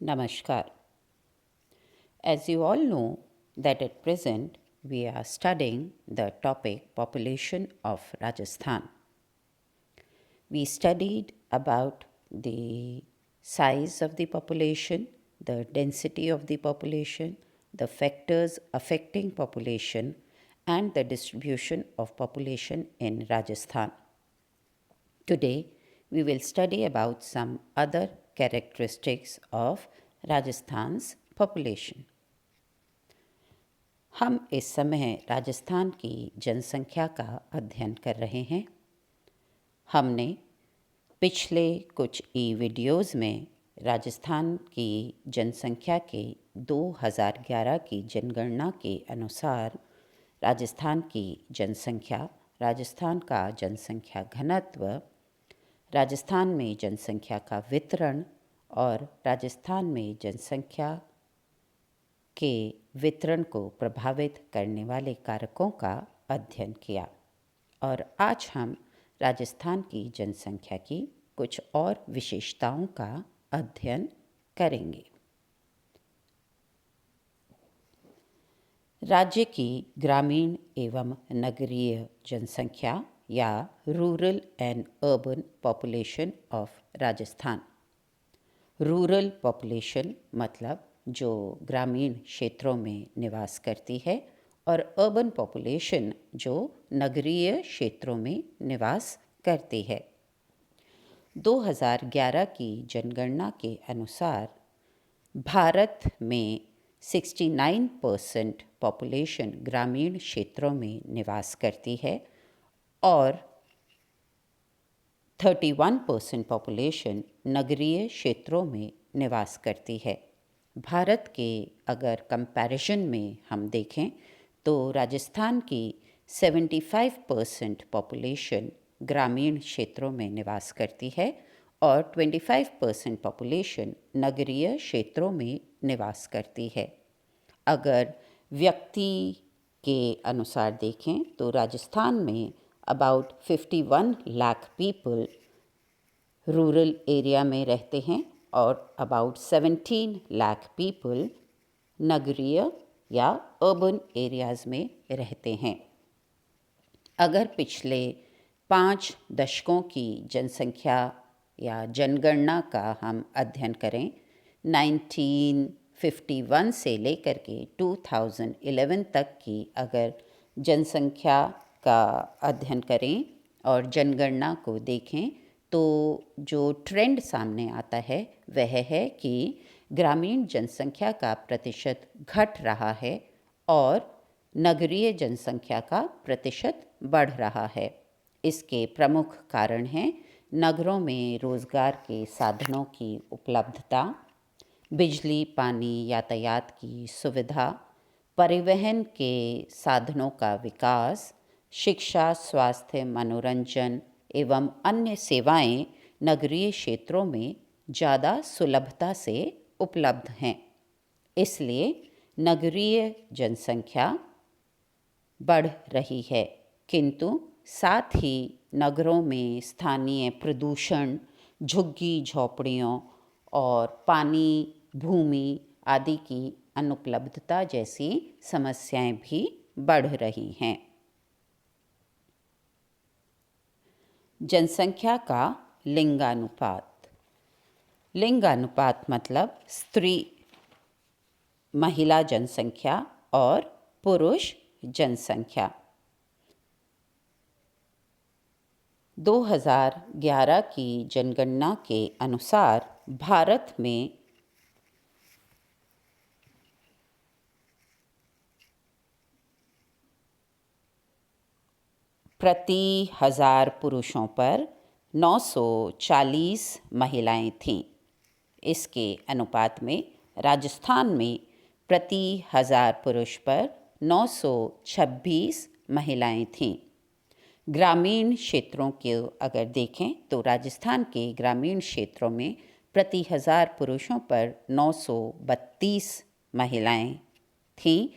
Namaskar. As you all know that at present we are studying the topic population of Rajasthan. We studied about the size of the population, the density of the population, the factors affecting population and the distribution of population in Rajasthan. Today, we will study about some other characteristics of Rajasthan's population. हम इस समय राजस्थान की जनसंख्या का अध्ययन कर रहे हैं। हमने पिछले कुछ वीडियोज़ में राजस्थान की जनसंख्या के 2011 की जनगणना के अनुसार राजस्थान की जनसंख्या, राजस्थान का जनसंख्या घनत्व, राजस्थान में जनसंख्या का वितरण और राजस्थान में जनसंख्या के वितरण को प्रभावित करने वाले कारकों का अध्ययन किया। और आज हम राजस्थान की जनसंख्या की कुछ और विशेषताओं का अध्ययन करेंगे। राज्य की ग्रामीण एवं नगरीय जनसंख्या या rural and urban population of Rajasthan. Rural population मतलब जो ग्रामीण क्षेत्रों में निवास करती है और अर्बन पॉपुलेशन जो नगरीय क्षेत्रों में निवास करती है। 2011 की जनगणना के अनुसार भारत में 69% पॉपुलेशन ग्रामीण क्षेत्रों में निवास करती है और 31% पॉपुलेशन नगरीय क्षेत्रों में निवास करती है। भारत के अगर कंपैरिजन में हम देखें तो राजस्थान की 75% पॉपुलेशन ग्रामीण क्षेत्रों में निवास करती है और 25% पॉपुलेशन नगरीय क्षेत्रों में निवास करती है। अगर व्यक्ति के अनुसार देखें तो राजस्थान में about 51 lakh people rural area में रहते हैं और अबाउट 17 लाख पीपल नगरीय या अर्बन एरियाज़ में रहते हैं। अगर पिछले 5 दशकों की जनसंख्या या जनगणना का हम अध्ययन करें, 1951 से लेकर के 2011 तक की अगर जनसंख्या का अध्ययन करें और जनगणना को देखें तो जो ट्रेंड सामने आता है वह है कि ग्रामीण जनसंख्या का प्रतिशत घट रहा है और नगरीय जनसंख्या का प्रतिशत बढ़ रहा है। इसके प्रमुख कारण हैं नगरों में रोज़गार के साधनों की उपलब्धता, बिजली, पानी, यातायात की सुविधा, परिवहन के साधनों का विकास, शिक्षा, स्वास्थ्य, मनोरंजन एवं अन्य सेवाएं नगरीय क्षेत्रों में ज़्यादा सुलभता से उपलब्ध हैं। इसलिए नगरीय जनसंख्या बढ़ रही है, किंतु साथ ही नगरों में स्थानीय प्रदूषण, झुग्गी झोपड़ियों और पानी, भूमि आदि की अनुपलब्धता जैसी समस्याएं भी बढ़ रही हैं। जनसंख्या का लिंगानुपात। लिंगानुपात मतलब स्त्री महिला जनसंख्या और पुरुष जनसंख्या। 2011 की जनगणना के अनुसार भारत में प्रति 1000 पुरुषों पर 940 महिलाएं थीं। इसके अनुपात में राजस्थान में प्रति 1000 पुरुष पर 926 महिलाएं थीं। ग्रामीण क्षेत्रों के अगर देखें तो राजस्थान के ग्रामीण क्षेत्रों में प्रति 1000 पुरुषों पर 932 महिलाएं थीं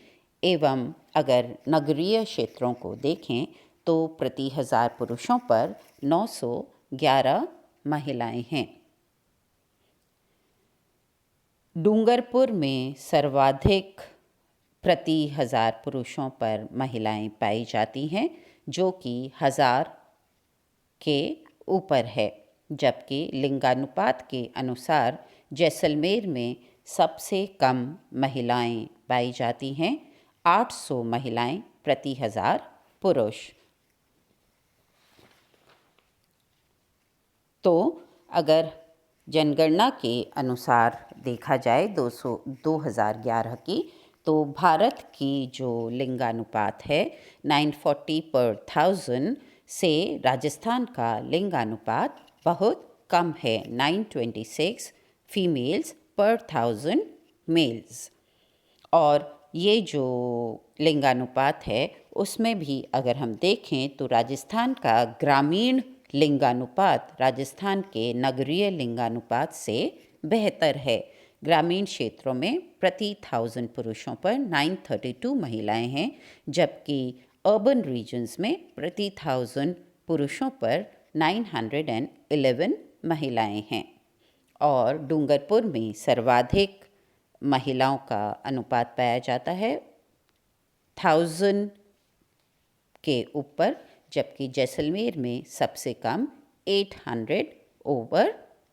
एवं अगर नगरीय क्षेत्रों को देखें तो प्रति 1000 पुरुषों पर 911 महिलाएं हैं। डूंगरपुर में सर्वाधिक प्रति 1000 पुरुषों पर महिलाएं पाई जाती हैं, जो कि 1000 के ऊपर है, जबकि लिंगानुपात के अनुसार जैसलमेर में सबसे कम महिलाएं पाई जाती हैं, 800 महिलाएं प्रति 1000 पुरुष। तो अगर जनगणना के अनुसार देखा जाए 2011 की, तो भारत की जो लिंगानुपात है 940 पर 1000 से राजस्थान का लिंगानुपात बहुत कम है, 926 फीमेल्स पर 1000 मेल्स। और ये जो लिंगानुपात है उसमें भी अगर हम देखें तो राजस्थान का ग्रामीण लिंगानुपात राजस्थान के नगरीय लिंगानुपात से बेहतर है। ग्रामीण क्षेत्रों में प्रति 1000 पुरुषों पर 932 महिलाएं हैं, जबकि अर्बन रीजन्स में प्रति 1000 पुरुषों पर 911 महिलाएं हैं। और डूंगरपुर में सर्वाधिक महिलाओं का अनुपात पाया जाता है 1000 के ऊपर, जबकि जैसलमेर में सबसे कम 800 ओवर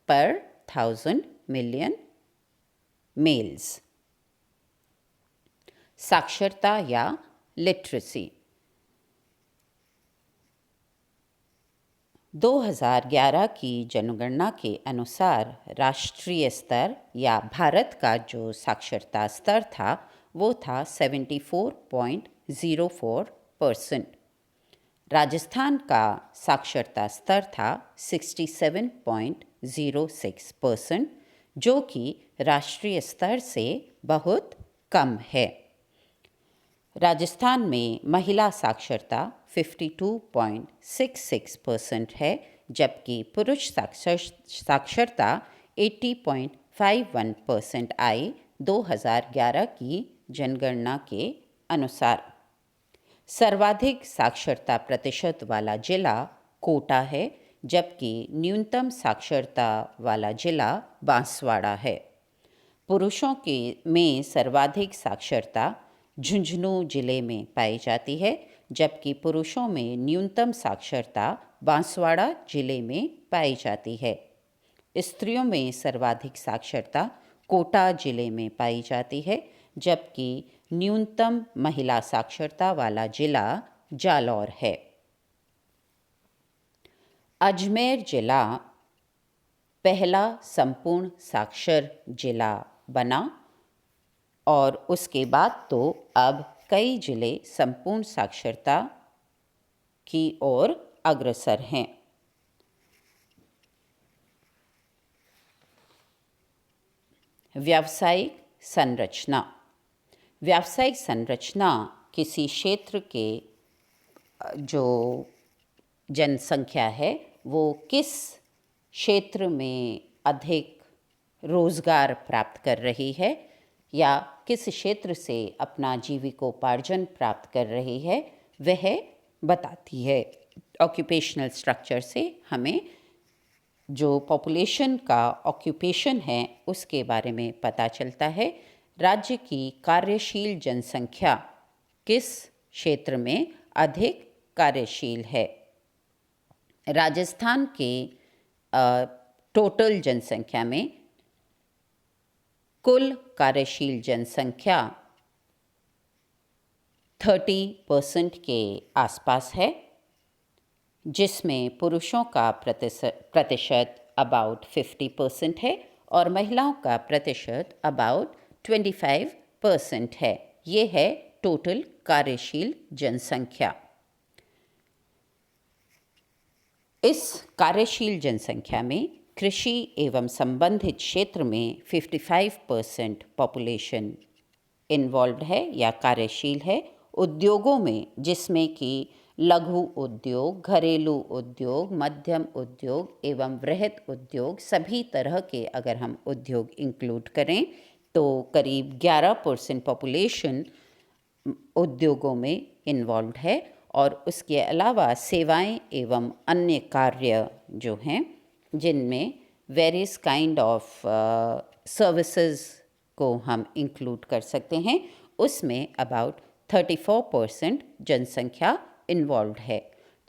पर 1000 मिलियन मेल्स। साक्षरता या लिटरेसी 2011 की जनगणना के अनुसार राष्ट्रीय स्तर या भारत का जो साक्षरता स्तर था वो था 74.04%। राजस्थान का साक्षरता स्तर था 67.06%, जो कि राष्ट्रीय स्तर से बहुत कम है। राजस्थान में महिला साक्षरता 52.66% है, जबकि पुरुष साक्षरता 80.51% आई 2011 की जनगणना के अनुसार। सर्वाधिक साक्षरता प्रतिशत वाला जिला कोटा है, जबकि न्यूनतम साक्षरता वाला जिला बांसवाड़ा है। पुरुषों के में सर्वाधिक साक्षरता झुंझुनू जिले में पाई जाती है, जबकि पुरुषों में न्यूनतम साक्षरता बांसवाड़ा जिले में पाई जाती है। स्त्रियों में सर्वाधिक साक्षरता कोटा जिले में पाई जाती है, जबकि न्यूनतम महिला साक्षरता वाला जिला जालौर है। अजमेर जिला पहला संपूर्ण साक्षर जिला बना और उसके बाद तो अब कई जिले संपूर्ण साक्षरता की ओर अग्रसर हैं। व्यावसायिक संरचना। व्यावसायिक संरचना किसी क्षेत्र के जो जनसंख्या है वो किस क्षेत्र में अधिक रोजगार प्राप्त कर रही है या किस क्षेत्र से अपना जीविकोपार्जन प्राप्त कर रही है वह बताती है। ऑक्यूपेशनल स्ट्रक्चर से हमें जो पॉपुलेशन का ऑक्यूपेशन है उसके बारे में पता चलता है। राज्य की कार्यशील जनसंख्या किस क्षेत्र में अधिक कार्यशील है। राजस्थान के टोटल जनसंख्या में कुल कार्यशील जनसंख्या 30% के आसपास है, जिसमें पुरुषों का प्रतिशत अबाउट 50% है और महिलाओं का प्रतिशत अबाउट 25% है। ये है टोटल कार्यशील जनसंख्या। इस कार्यशील जनसंख्या में कृषि एवं संबंधित क्षेत्र में 55% पॉपुलेशन इन्वॉल्व्ड है या कार्यशील है। उद्योगों में जिसमें कि लघु उद्योग, घरेलू उद्योग, मध्यम उद्योग एवं वृहद उद्योग, सभी तरह के अगर हम उद्योग इंक्लूड करें तो करीब 11% पॉपुलेशन उद्योगों में इन्वॉल्व्ड है। और उसके अलावा सेवाएं एवं अन्य कार्य जो हैं जिनमें वेरियस काइंड ऑफ सर्विसेज को हम इंक्लूड कर सकते हैं, उसमें अबाउट 34% जनसंख्या इन्वॉल्व है।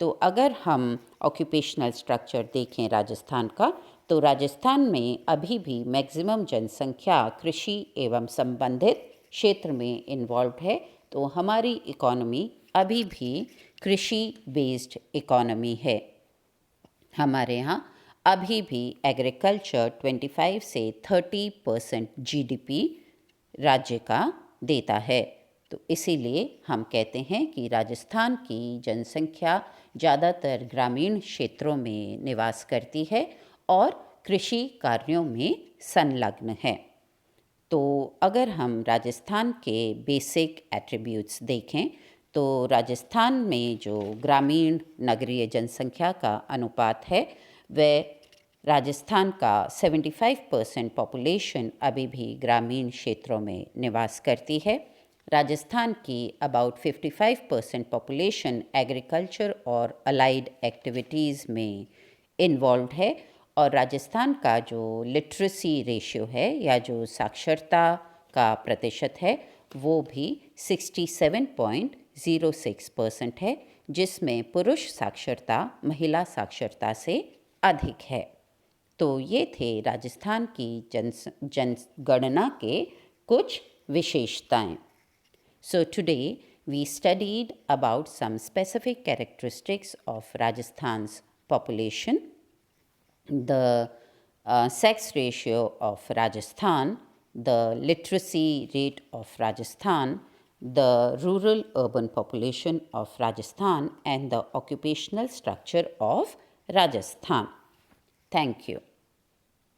तो अगर हम ऑक्यूपेशनल स्ट्रक्चर देखें राजस्थान का, तो राजस्थान में अभी भी मैक्सिमम जनसंख्या कृषि एवं संबंधित क्षेत्र में इन्वॉल्व है। तो हमारी इकोनॉमी अभी भी कृषि बेस्ड इकोनॉमी है। हमारे यहाँ अभी भी एग्रीकल्चर 25 से 30% जीडीपी राज्य का देता है। तो इसीलिए हम कहते हैं कि राजस्थान की जनसंख्या ज़्यादातर ग्रामीण क्षेत्रों में निवास करती है और कृषि कार्यों में संलग्न है। तो अगर हम राजस्थान के बेसिक एट्रीब्यूट्स देखें, तो राजस्थान में जो ग्रामीण नगरीय जनसंख्या का अनुपात है, वह राजस्थान का 75% पॉपुलेशन अभी भी ग्रामीण क्षेत्रों में निवास करती है। राजस्थान की अबाउट 55% पॉपुलेशन एग्रीकल्चर और अलाइड एक्टिविटीज़ में इन्वॉल्व है। और राजस्थान का जो लिटरेसी रेशियो है या जो साक्षरता का प्रतिशत है, वो भी 67.06% है, जिसमें पुरुष साक्षरता महिला साक्षरता से अधिक है। तो ये थे राजस्थान की जनगणना के कुछ विशेषताएं। So today we studied about some specific characteristics of Rajasthan's population, the sex ratio of Rajasthan, the literacy rate of Rajasthan, the rural urban population of Rajasthan, and the occupational structure of Rajasthan. Thank you.